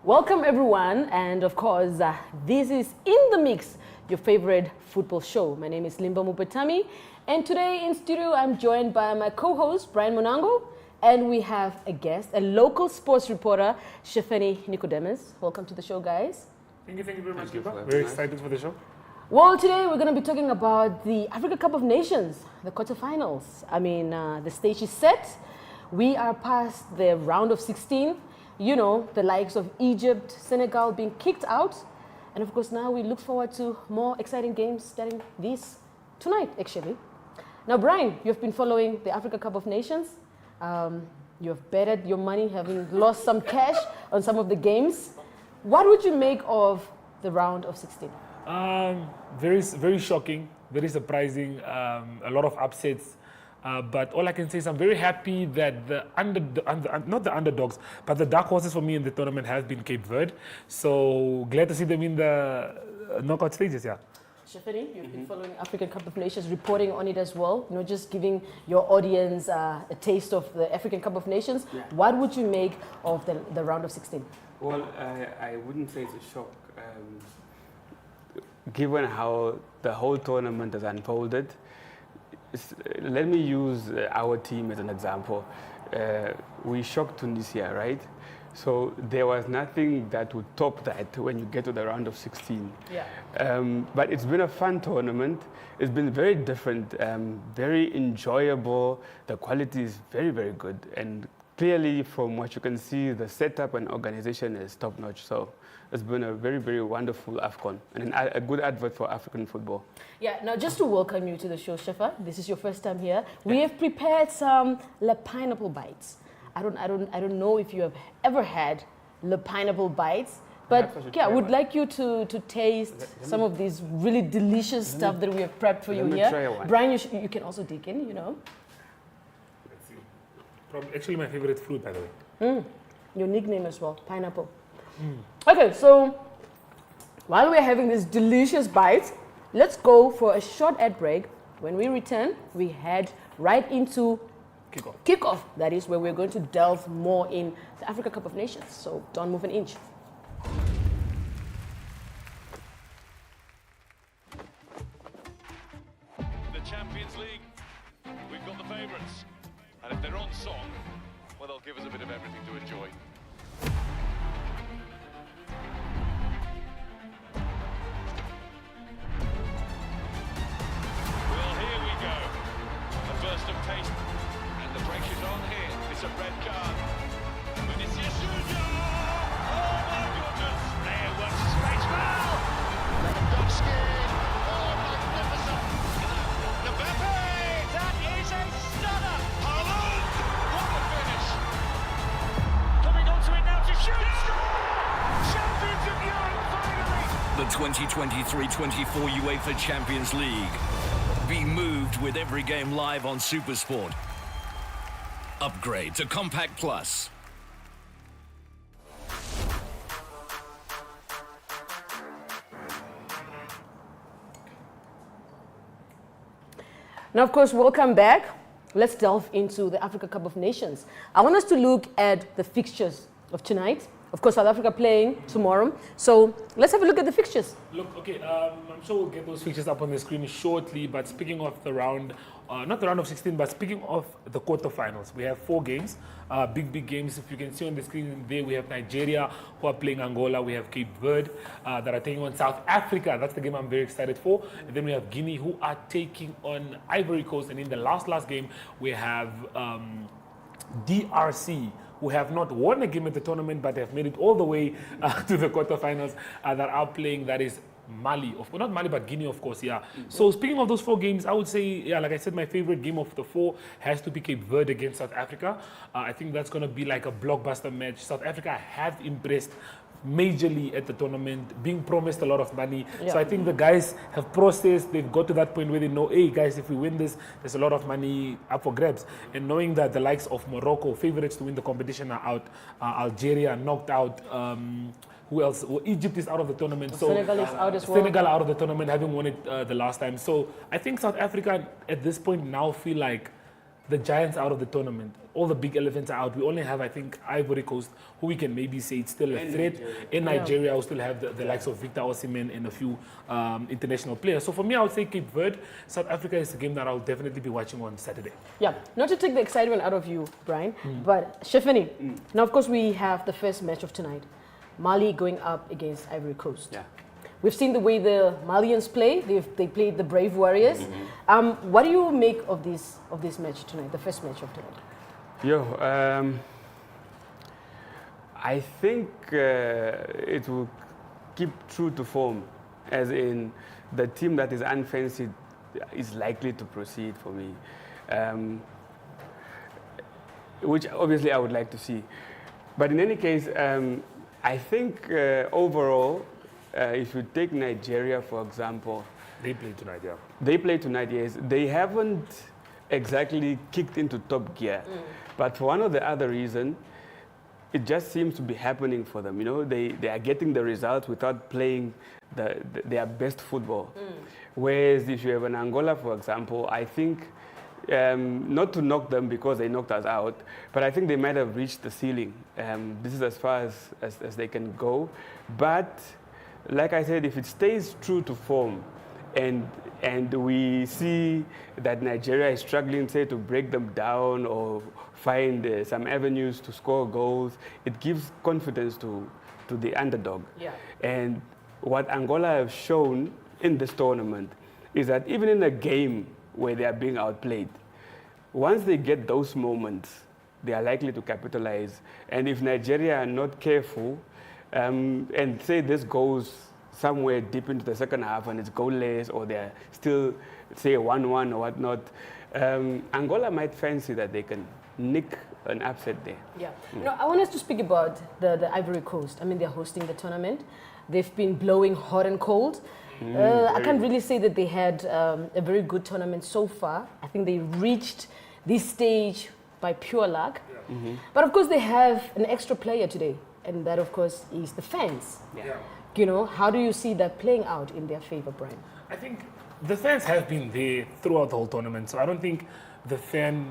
Welcome everyone, and of course, this is In the Mix, your favorite football show. My name is Limba Mupetami, and today in studio I'm joined by my co-host Brian Monango, and we have a guest, a local sports reporter, Sheefeni Nikodemus. Welcome to the show, guys. Thank you very much, Limba. Very excited for the show. Well, today we're going to be talking about the Africa Cup of Nations, the quarterfinals. I mean, the stage is set. We are past the round of 16. You know, the likes of Egypt, Senegal being kicked out. And of course, now we look forward to more exciting games starting tonight, actually. Now, Brian, you've been following the Africa Cup of Nations. You've betted your money, having lost some cash on some of the games. What would you make of the round of 16? Very shocking, very surprising, a lot of upsets. But all I can say is I'm very happy that not the underdogs, but the dark horses for me in the tournament has been Cape Verde. So glad to see them in the knockout stages, yeah. Sheefeni, you've been following African Cup of Nations, reporting on it as well, you know, just giving your audience a taste of the African Cup of Nations. Yeah. What would you make of the round of 16? Well, I wouldn't say it's a shock. Given how the whole tournament has unfolded, let me use our team as an example. We shocked Tunisia, right? So there was nothing that would top that when you get to the round of 16. Yeah. But it's been a fun tournament. It's been very different, very enjoyable. The quality is very, very good. And clearly, from what you can see, the setup and organization is top-notch. So it's been a very, very wonderful AFCON and a good advert for African football. Yeah, now just to welcome you to the show, Shefa, this is your first time here. We have prepared some Le Pineapple Bites. I don't know if you have ever had Le Pineapple Bites, but yeah, I would like you to taste some of these really delicious stuff that we have prepped for you here. Try one. Brian, you can also dig in, you know. Let's see. Actually, my favorite fruit, by the way. Your nickname as well, pineapple. Okay, so while we're having this delicious bite, let's go for a short ad break. When we return, we head right into kickoff. That is where we're going to delve more in the Africa Cup of Nations. So don't move an inch. The Champions League, we've got the favourites. And if they're on song, well, they'll give us a bit of everything to enjoy. Well, here we go. A burst of taste. And the break is on here. It's a red card. Vinicius Junior! Oh, my goodness! There was space foul! Lewandowski! Oh, magnificent! Mbappe! That is a stunner! Haaland! What a finish! Coming onto it now to shoot! Champions of Europe, finally! The 2023-24 UEFA Champions League. Be moved with every game live on SuperSport. Upgrade to Compact Plus. Now, of course, welcome back. Let's delve into the Africa Cup of Nations. I want us to look at the fixtures of tonight. Of course, South Africa playing tomorrow. So let's have a look at the fixtures. Look, okay, I'm sure we'll get those fixtures up on the screen shortly, but speaking of the round, not the round of 16, but speaking of the quarterfinals, we have 4 games, big games. If you can see on the screen there, we have Nigeria who are playing Angola. We have Cape Verde that are taking on South Africa. That's the game I'm very excited for. And then we have Guinea who are taking on Ivory Coast. And in the last game, we have DRC, who have not won a game at the tournament, but have made it all the way to the quarterfinals that are playing. That is Mali, of course, not Mali, but Guinea, of course, yeah. So speaking of those 4 games, I would say, yeah, like I said, my favorite game of the 4 has to be Cape Verde against South Africa. I think that's going to be like a blockbuster match. South Africa have impressed majorly at the tournament, being promised a lot of money. Yeah. So I think the guys have processed, they've got to that point where they know, hey guys, if we win this, there's a lot of money up for grabs. And knowing that the likes of Morocco, favorites to win the competition, are out, Algeria knocked out, who else? Well, Egypt is out of the tournament. So Senegal is out as well. Senegal out of the tournament, having won it the last time. So I think South Africa at this point now feel like the giants out of the tournament. All the big elephants are out. We only have, I think, Ivory Coast, who we can maybe say it's still a threat. In Nigeria, we still have the likes of Victor Osimhen and a few international players. So for me, I would say Cape Verde. South Africa is a game that I'll definitely be watching on Saturday. Yeah, not to take the excitement out of you, Brian, but Sheefeni. Now, of course, we have the first match of tonight. Mali going up against Ivory Coast. Yeah. We've seen the way the Malians play. They played the Brave Warriors. What do you make of this match tonight, the first match of tonight? I think it will keep true to form, as in the team that is unfancied is likely to proceed for me, which obviously I would like to see. But in any case, I think overall, if you take Nigeria, for example. They play tonight, yeah. They play tonight, yes. They haven't exactly kicked into top gear. But for one or the other reason, it just seems to be happening for them. You know, they are getting the results without playing their best football. Whereas if you have an Angola, for example, I think, not to knock them because they knocked us out, but I think they might have reached the ceiling. This is as far as they can go. But like I said, if it stays true to form and we see that Nigeria is struggling, say, to break them down or find some avenues to score goals, it gives confidence to the underdog. Yeah. And what Angola have shown in this tournament is that even in a game where they are being outplayed, once they get those moments, they are likely to capitalize. And if Nigeria are not careful, and say this goes somewhere deep into the second half and it's goalless, or they're still, say, 1-1 or whatnot, Angola might fancy that they can nick an upset there. Yeah. No, I want us to speak about the Ivory Coast. I mean, they're hosting the tournament. They've been blowing hot and cold. I can't really say that they had a very good tournament so far. I think they reached this stage by pure luck. But of course, they have an extra player today. And that, of course, is the fans. Yeah. You know, how do you see that playing out in their favor, Brian? I think the fans have been there throughout the whole tournament, so I don't think the fans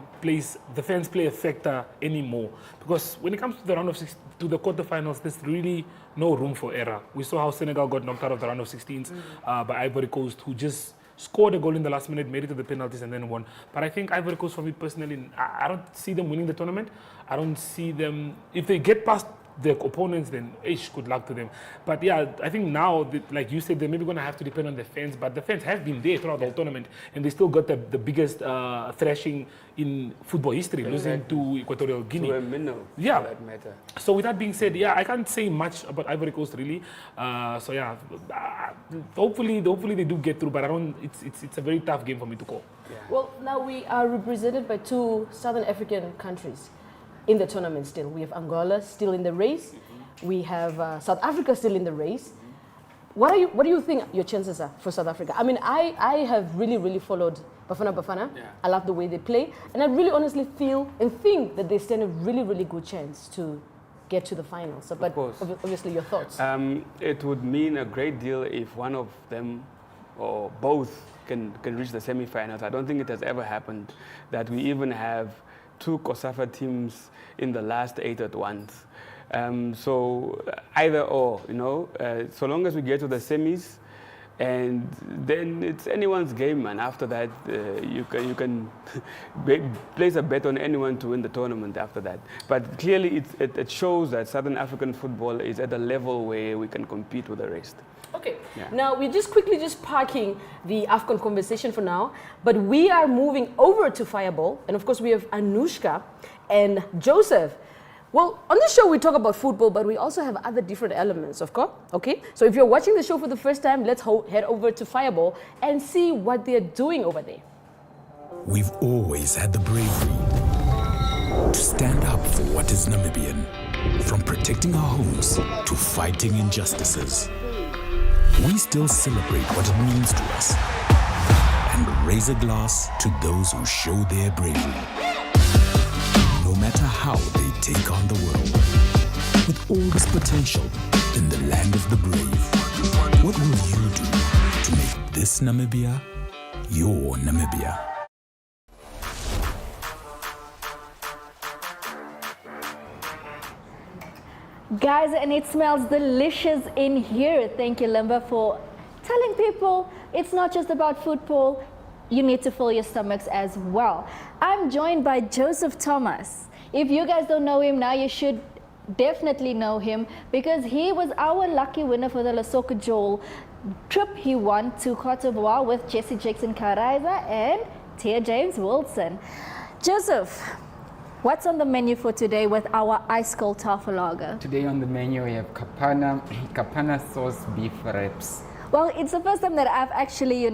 play a factor anymore. Because when it comes to the round of to the quarterfinals, there's really no room for error. We saw how Senegal got knocked out of the round of 16s by Ivory Coast, who just scored a goal in the last minute, made it to the penalties, and then won. But I think Ivory Coast, for me personally, I don't see them winning the tournament. I don't see them, if they get past their opponents, then good luck to them. But yeah, I think now, like you said, they're maybe going to have to depend on the fans. But the fans have been there throughout the whole tournament, and they still got the biggest thrashing in football history, losing to Equatorial Guinea. To a minnow, yeah. for that matter. So with that being said, yeah, I can't say much about Ivory Coast really. So yeah, hopefully they do get through. But I don't. It's a very tough game for me to call. Yeah. Well, now we are represented by two Southern African countries in the tournament still. We have Angola still in the race. We have South Africa still in the race. What do you think your chances are for South Africa? I mean, I have really followed Bafana. Yeah. I love the way they play. And I really honestly feel and think that they stand a really good chance to get to the finals. So, but obviously your thoughts. It would mean a great deal if one of them or both can reach the semi-finals. I don't think it has ever happened that we even have two COSAFA teams in the last 8 at once. So either or, you know, so long as we get to the semis, and then it's anyone's game, and after that you can place a bet on anyone to win the tournament after that. But clearly it shows that Southern African football is at a level where we can compete with the rest. Okay, Yeah. Now we're just parking the AFCON conversation for now, but we are moving over to Fireball, and of course we have Anushka and Joseph. Well, on this show we talk about football, but we also have other different elements, of course, okay? So if you're watching the show for the first time, let's head over to Fireball and see what they're doing over there. We've always had the bravery to stand up for what is Namibian, from protecting our homes to fighting injustices. We still celebrate what it means to us and raise a glass to those who show their bravery. No matter how they take on the world, with all this potential in the land of the brave, what will you do to make this Namibia your Namibia? Guys, and it smells delicious in here. Thank you, Limba, for telling people it's not just about football. You need to fill your stomachs as well. I'm joined by Joseph Thomas. If you guys don't know him now, you should definitely know him because he was our lucky winner for the Lesotho Joel trip he won to Cote d'Ivoire with Jesse Jackson Karaiza and Tia James Wilson. Joseph, what's on the menu for today with our ice cold tafel? Today on the menu we have kapana sauce beef wraps. Well, it's the first time that I've actually,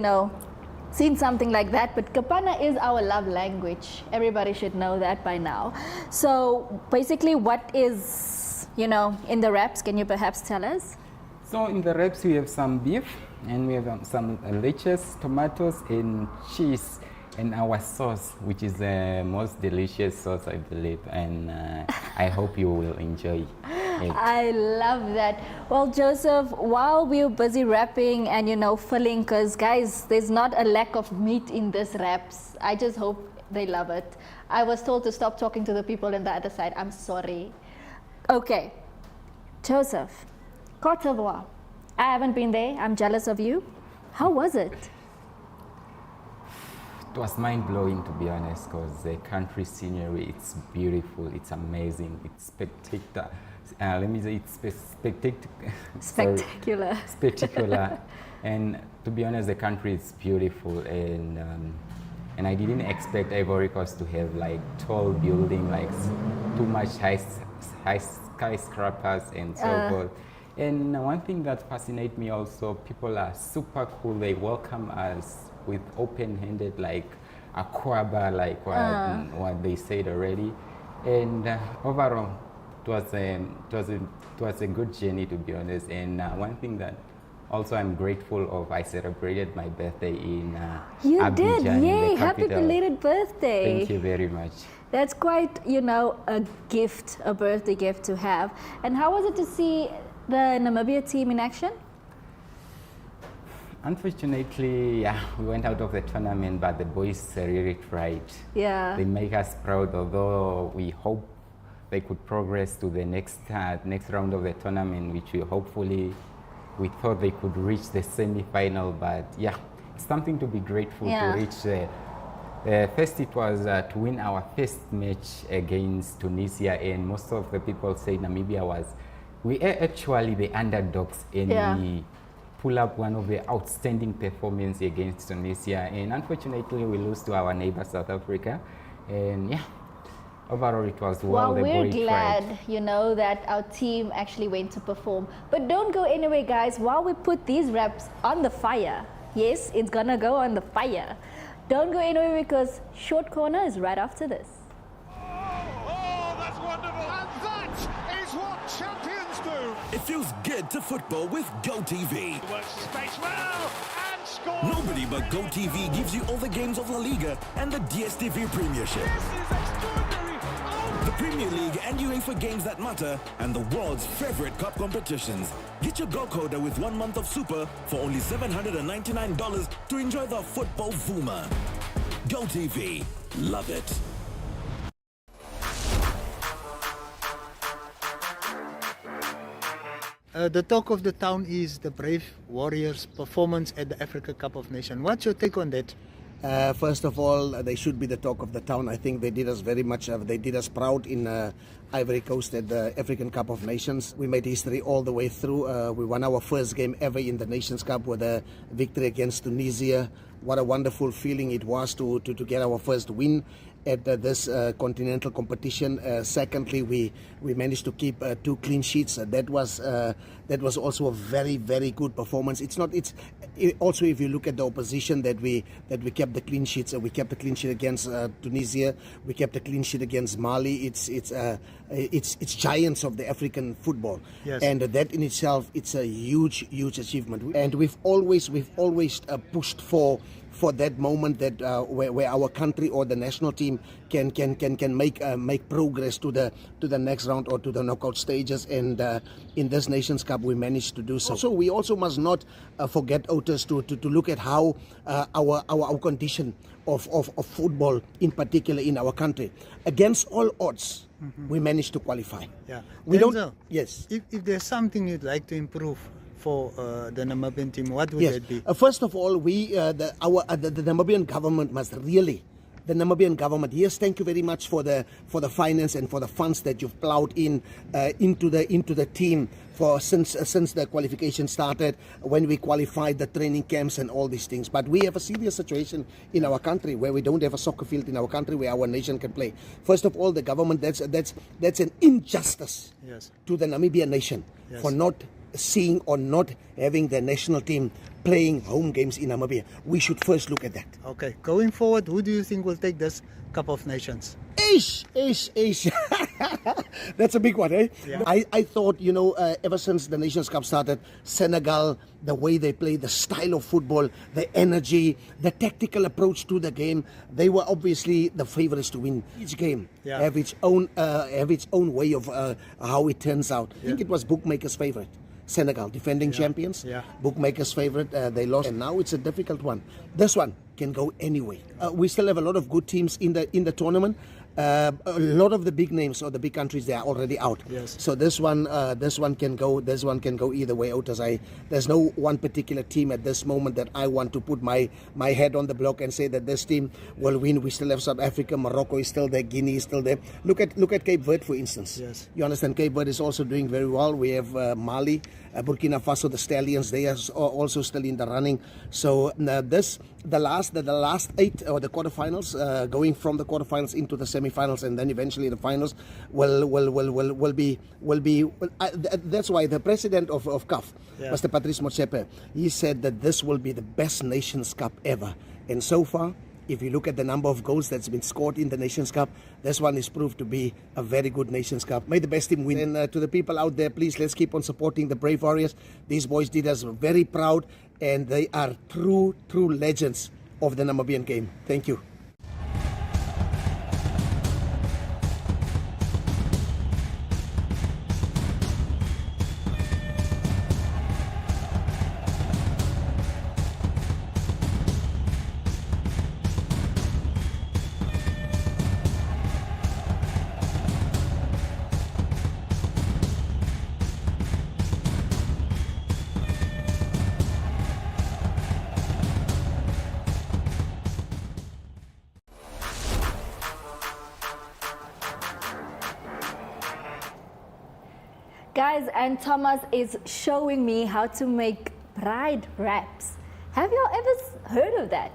seen something like that, but kapana is our love language. Everybody should know that by now. So basically what is, in the wraps, can you perhaps tell us? So in the wraps we have some beef and we have some lettuce, tomatoes and cheese and our sauce, which is the most delicious sauce I believe, and I hope you will enjoy it. I love that. Well, Joseph, while we're busy wrapping and filling, because guys, there's not a lack of meat in this wraps. I just hope they love it. I was told to stop talking to the people on the other side. I'm sorry. Okay, Joseph, Cote d'Ivoire. I haven't been there. I'm jealous of you. How was it? It was mind-blowing to be honest, because the country scenery, it's beautiful, it's amazing, it's spectacular. Let me say it's Spectacular. Spectacular. And to be honest, the country is beautiful, and I didn't expect Ivory Coast to have like tall building, like too much high skyscrapers and so forth. And one thing that fascinates me also, people are super cool. They welcome us with open-handed, like a kwaba, like what they said already. And overall, it was a good journey to be honest. And one thing that also I'm grateful of, I celebrated my birthday in You Abidjan, did, yay! the Happy capital. belated birthday. Thank you very much. That's quite, a gift, a birthday gift to have. And how was it to see the Namibia team in action? Unfortunately, we went out of the tournament, but the boys really tried. Yeah. They make us proud, although we hope they could progress to the next round of the tournament, which we thought they could reach the semi-final, but it's something to be grateful to reach. First it was to win our first match against Tunisia, and most of the people say Namibia we are actually the underdogs, and we pull up one of the outstanding performances against Tunisia, and unfortunately we lose to our neighbor South Africa, and overall it was well. We're glad, that our team actually went to perform. But don't go anywhere, guys, while we put these wraps on the fire. Yes, it's gonna go on the fire. Don't go anywhere because Short Corner is right after this. Oh, that's wonderful. And that is what champions do. It feels good to football with GoTV. Works the space well and scores. Nobody but GoTV gives you all the games of La Liga and the DStv Premiership. This is extraordinary. Oh. The Premier League and UEFA games that matter, and the world's favorite cup competitions. Get your Go Coder with 1 month of Super for only $799 to enjoy the football Vuma. GoTV. Love it. The talk of the town is the Brave Warriors' performance at the Africa Cup of Nations. What's your take on that? First of all, they should be the talk of the town. I think they did us very much, they did us proud in Ivory Coast at the African Cup of Nations. We made history all the way through. We won our first game ever in the Nations Cup with a victory against Tunisia. What a wonderful feeling it was to get our first win at this continental competition. Secondly, we managed to keep 2 clean sheets. That was also a very, very good performance. Also, if you look at the opposition, that we kept the clean sheets. We kept the clean sheet against Tunisia. We kept a clean sheet against Mali. It's giants of the African football, Yes. and that in itself, it's a huge achievement. And we've always pushed for for that moment that where our country or the national team can make progress to the next round or to the knockout stages, and in this Nations Cup we managed to do so. So we also must not forget, Otis, to look at how our condition of football in particular in our country, against all odds, we managed to qualify. Yeah. We Denzel, don't. Yes. If there's something you'd like to improve for the Namibian team, what would Yes. that be? First of all, the Namibian government must really. The Namibian government, yes, thank you very much for the finance and for the funds that you've plowed into the team since the qualification started, when we qualified, the training camps and all these things. But we have a serious situation in our country where we don't have a soccer field in our country where our nation can play. First of all, the government, that's an injustice Yes. to the Namibian nation Yes. for not seeing or not having the national team playing home games in Namibia. We should first look at that. Okay, going forward, who do you think will take this Cup of Nations? Ish. That's a big one, eh? Yeah. I thought, ever since the Nations Cup started, Senegal, the way they play, the style of football, the energy, the tactical approach to the game, they were obviously the favorites to win each game. Yeah. Have its own way of how it turns out. I think it was bookmakers' favorite. Senegal, defending champions. Yeah. Bookmakers' favorite, they lost, and now it's a difficult one. This one can go anyway. We still have a lot of good teams in the tournament. A lot of the big names or the big countries, they are already out. Yes. So this one can go. This one can go either way. Otis, there's no one particular team at this moment that I want to put my head on the block and say that this team will win. We still have South Africa, Morocco is still there, Guinea is still there. Look at Cape Verde, for instance. Yes. You understand, Cape Verde is also doing very well. We have Mali, Burkina Faso, the Stallions. They are also still in the running. So the last 8 or the quarterfinals, going from the quarterfinals into the semifinals and then eventually the finals will be. That's why the president of CAF, Yeah. Mr. Patrice Motsepe, he said that this will be the best Nations Cup ever. And so far, if you look at the number of goals that's been scored in the Nations Cup, this one is proved to be a very good Nations Cup. May the best team win. And to the people out there, please, let's keep on supporting the Brave Warriors. These boys did us very proud, and they are true legends of the Namibian game. Thank you. Guys, and Thomas is showing me how to make bride wraps. Have you ever heard of that?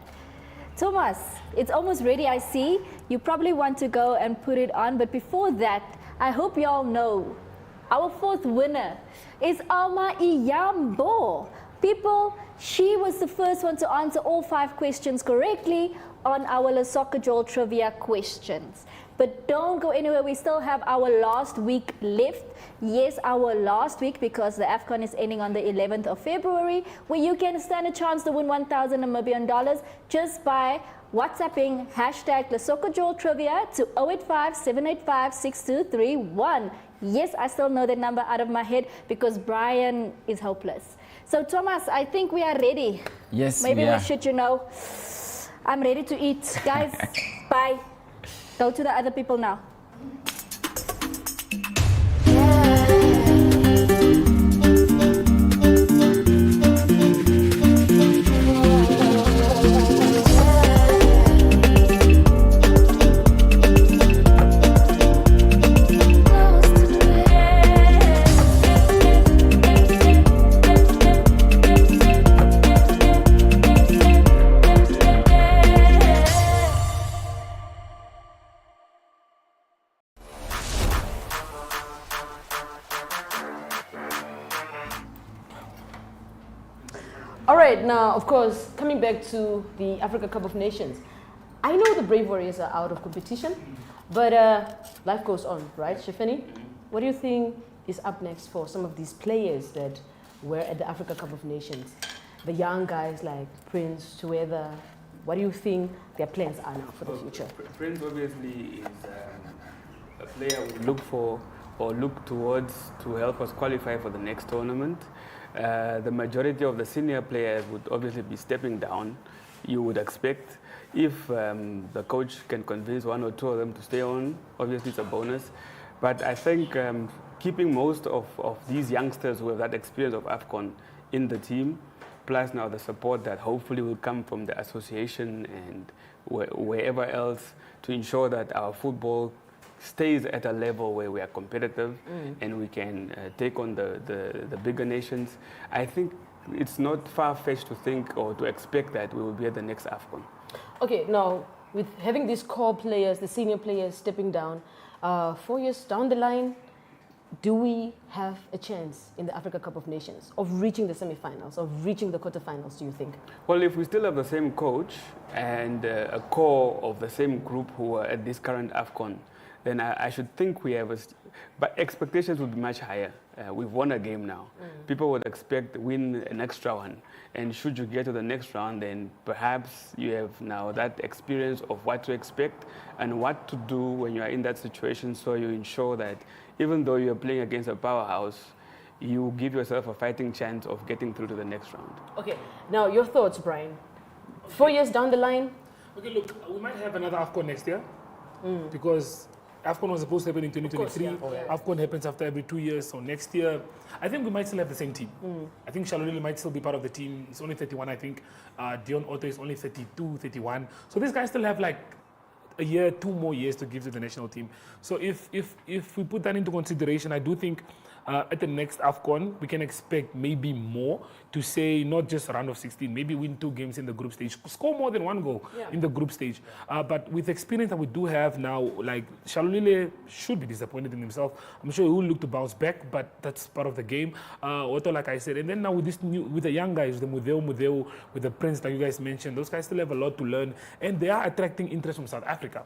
Thomas, it's almost ready, I see. You probably want to go and put it on, but before that, I hope you all know our fourth winner is Alma Iyambo. People, she was the first one to answer all 5 questions correctly on our Lesoccer Joel trivia questions. But don't go anywhere, we still have our last week left. Yes, our last week, because the AFCON is ending on the 11th of February, where you can stand a chance to win 1,000 Namibian dollars just by WhatsApping hashtag Lesoccer Joel trivia to 085 785 6231. Yes, I still know that number out of my head because Brian is hopeless. So Thomas, I think we are ready. Yes, Maybe we are. we should, I'm ready to eat. Guys, bye. Go to the other people now. All right, now, of course, coming back to the Africa Cup of Nations, I know the Brave Warriors are out of competition, but life goes on, right, Sheefeni? What do you think is up next for some of these players that were at the Africa Cup of Nations? The young guys like Prince, Tuweda, What do you think their plans are now for the future? Prince obviously is a player we look for or look towards to help us qualify for the next tournament. The majority of the senior players would obviously be stepping down, you would expect. If the coach can convince one or two of them to stay on, obviously it's a bonus. But I think keeping most of these youngsters who have that experience of AFCON in the team, plus now the support that hopefully will come from the association and wherever else to ensure that our football stays at a level where we are competitive and we can take on the bigger nations. I think it's not far-fetched to think or to expect that we will be at the next AFCON. Okay, now with having these core players, the senior players stepping down, 4 years down the line, do we have a chance in the Africa Cup of Nations of reaching the semi-finals, of reaching the quarterfinals, do you think? Well, if we still have the same coach and a core of the same group who are at this current AFCON, then I should think we have but expectations would be much higher. We've won a game now. People would expect win an extra one. And should you get to the next round, then perhaps you have now that experience of what to expect and what to do when you are in that situation, so you ensure that even though you're playing against a powerhouse, you give yourself a fighting chance of getting through to the next round. Okay, now your thoughts, Brian. 4 years down the line? Okay, look, we might have another AFCON next year because AFCON was supposed to happen in 2023. AFCON happens after every 2 years. So next year, I think we might still have the same team. I think Shalolile might still be part of the team. He's only 31, I think. Dion Otto is only 32, 31. So these guys still have like a year, 2 more years to give to the national team. So if we put that into consideration, I do think at the next AFCON, we can expect maybe more to say not just a round of 16, maybe win 2 games in the group stage, score more than 1 goal in the group stage. But with the experience that we do have now, like Shalolile should be disappointed in himself. I'm sure he will look to bounce back, but that's part of the game. Otto, like I said, and then now with with the young guys, the Mudeu, with the Prince, like you guys mentioned, those guys still have a lot to learn, and they are attracting interest from South Africa.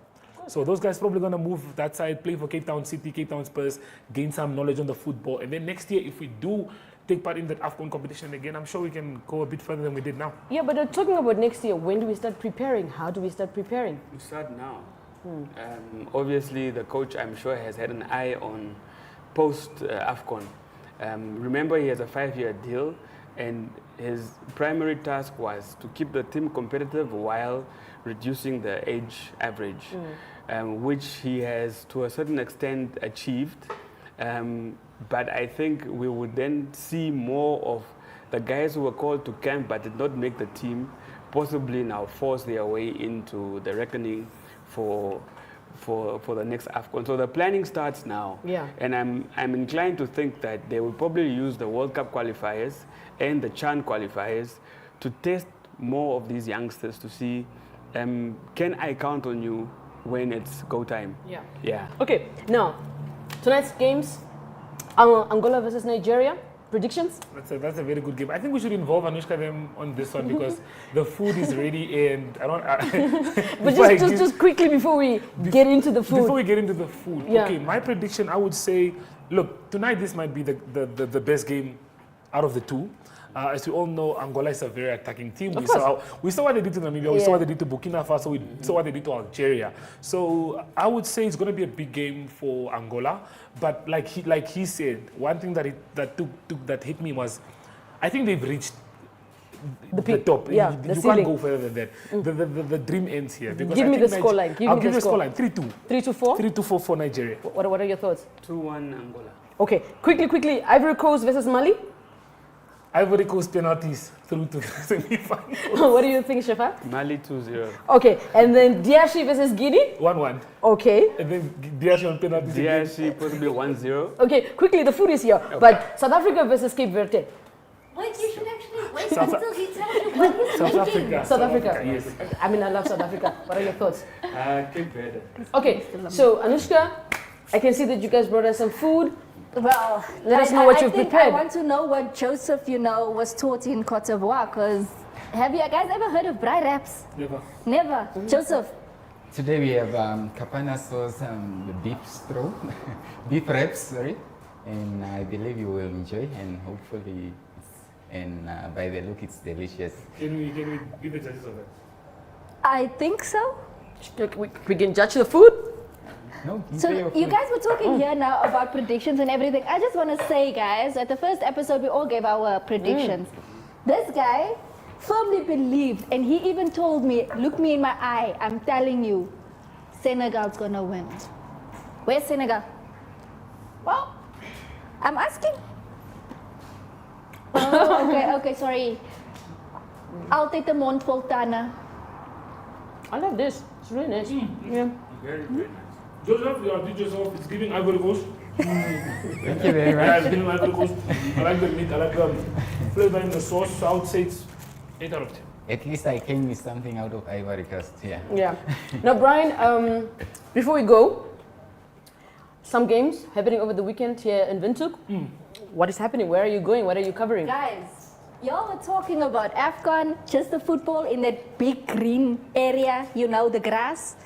So those guys probably going to move that side, play for Cape Town City, Cape Town Spurs, gain some knowledge on the football. And then next year, if we do take part in that AFCON competition again, I'm sure we can go a bit further than we did now. Yeah, but talking about next year, when do we start preparing? How do we start preparing? We start now. Obviously, the coach, I'm sure, has had an eye on post-AFCON. Remember, he has a 5-year deal, and his primary task was to keep the team competitive while reducing the age average, which he has to a certain extent achieved. But I think we would then see more of the guys who were called to camp but did not make the team possibly now force their way into the reckoning for the next AFCON. So the planning starts now. Yeah. And I'm inclined to think that they will probably use the World Cup qualifiers and the CHAN qualifiers to test more of these youngsters to see, can I count on you when it's go time? Yeah. Yeah. Okay, now, tonight's games, Angola versus Nigeria. Predictions? That's a very good game. I think we should involve Anushka them on this one because the food is ready and I don't. But just quickly before we get into the food. Before we get into the food, Yeah. okay. My prediction, I would say, look, tonight this might be the best game out of the 2. As we all know, Angola is a very attacking team. We saw what they did to Namibia, we saw what they did to Burkina Faso, we saw what they did to Algeria. So I would say it's going to be a big game for Angola. But like he said, one thing that hit me was, I think they've reached the top. Yeah, you can't go further than that. The dream ends here. Because Give me the scoreline. I'll give you the scoreline. 3-2. 3-4? 3-4 for Nigeria. What are your thoughts? 2-1 Angola. Okay, quickly. Ivory Coast versus Mali. Ivory Coast penalties through to the semi-final. What do you think, Shefa? Mali 2-0. Okay, and then DRC versus Guinea. 1-1. Okay. And then DRC on penalties. DRC possibly 1-0. Okay, quickly, the food is here. Okay. But South Africa versus Cape Verde. Wait, you should actually wait until he tells you what he's South thinking. Africa. South Africa. Yes. I mean, I love South Africa. What are your thoughts? Cape Verde. Okay, so Anushka, I can see that you guys brought us some food. Well, let us know what you've prepared. I want to know what Joseph, was taught in Cote d'Ivoire, because have you guys ever heard of braai wraps? Never. Never. Joseph? Today we have kapana sauce, beef wraps, sorry. And I believe you will enjoy, and hopefully, by the look, it's delicious. Can we be the judges of that? I think so. We can judge the food. No, So you guys were talking here now about predictions and everything. I just want to say, guys, at the first episode we all gave our predictions. This guy firmly believed, and he even told me, look me in my eye, I'm telling you, Senegal's gonna win. Where's Senegal? Well, I'm asking. Oh, okay, sorry. Altijd de mond vol tanden. I love this. It's really nice. Yeah. Very, very nice. Joseph, you are Joseph. It's giving Ivory Coast. Thank you very Yeah, much. it's giving Ivory Coast. I like the meat. I like the flavor in the sauce. So I would say it's 8 out of 10. At least I came with something out of Ivory Coast. Yeah. Yeah. Now, Brian, before we go, some games happening over the weekend here in Windhoek. What is happening? Where are you going? What are you covering? Guys, y'all were talking about AFCON, just the football in that big green area, you know, the grass.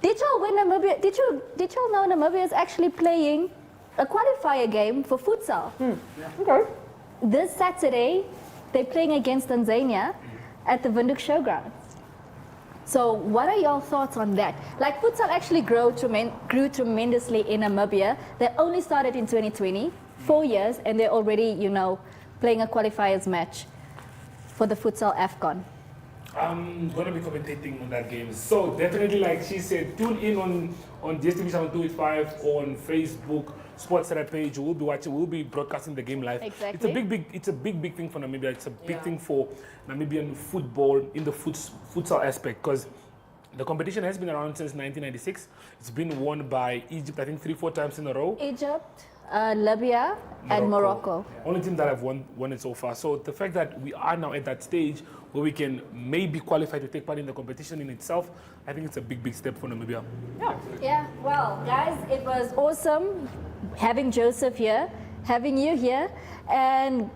Did y'all win Namibia? Did y'all know Namibia is actually playing a qualifier game for futsal? Okay. This Saturday, they're playing against Tanzania at the Windhoek Showgrounds. So what are your thoughts on that? Like, futsal actually grew tremendously in Namibia. They only started in 2020, 4 years, and they're already, you know, playing a qualifiers match for the futsal AFCON. I'm going to be commentating on that game. So definitely, like she said, tune in on DSTV 725 on Facebook, Sports Center page. We'll be watching, we'll be broadcasting the game live. Exactly. It's a big thing for Namibia. It's a big thing for Namibian football in the futsal aspect, because the competition has been around since 1996. It's been won by Egypt, I think 3-4 times in a row. Egypt, Libya, and Morocco. Only team that have won it so far. So the fact that we are now at that stage where we can maybe qualify to take part in the competition in itself, I think it's a big step for Namibia. Yeah, well, guys, it was awesome having Joseph here, having you here, and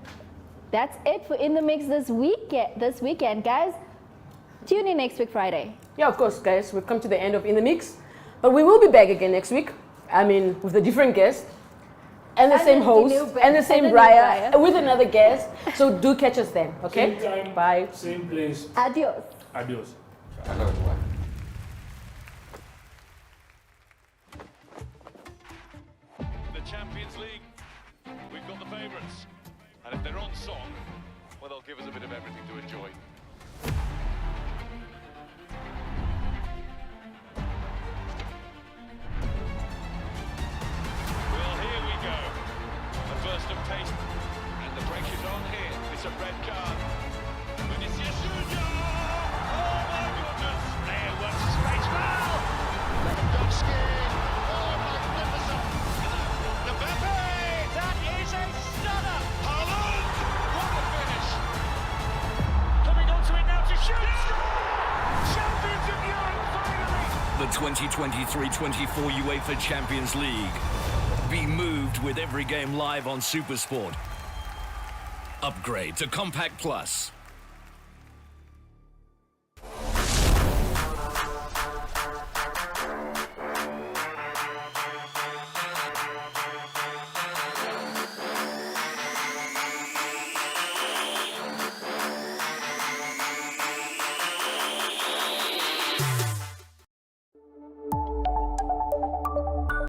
that's it for In The Mix this weekend, guys. Tune in next week, Friday. Yeah, of course, guys. We've come to the end of In The Mix, but we will be back again next week. I mean, with a different guest. And the same host, and the same Briar, with another guest. So do catch us then, okay? Same time, bye. Same place. Adios. Adios. The Champions League, we've got the favourites. And if they're on song, well, they'll give us a bit of everything to enjoy. Well, here we go. The first of taste. And the break is on here. It's a red card. Vinicius Junior! Oh, my goodness! There works a space foul! Lewandowski! Oh, magnificent! Mbappe! That is a stunner! Haaland! What a finish! Coming onto it now to shoot! Champions of Europe, finally! The 2023-24 UEFA Champions League. Be moved with every game live on SuperSport. Upgrade to Compact Plus.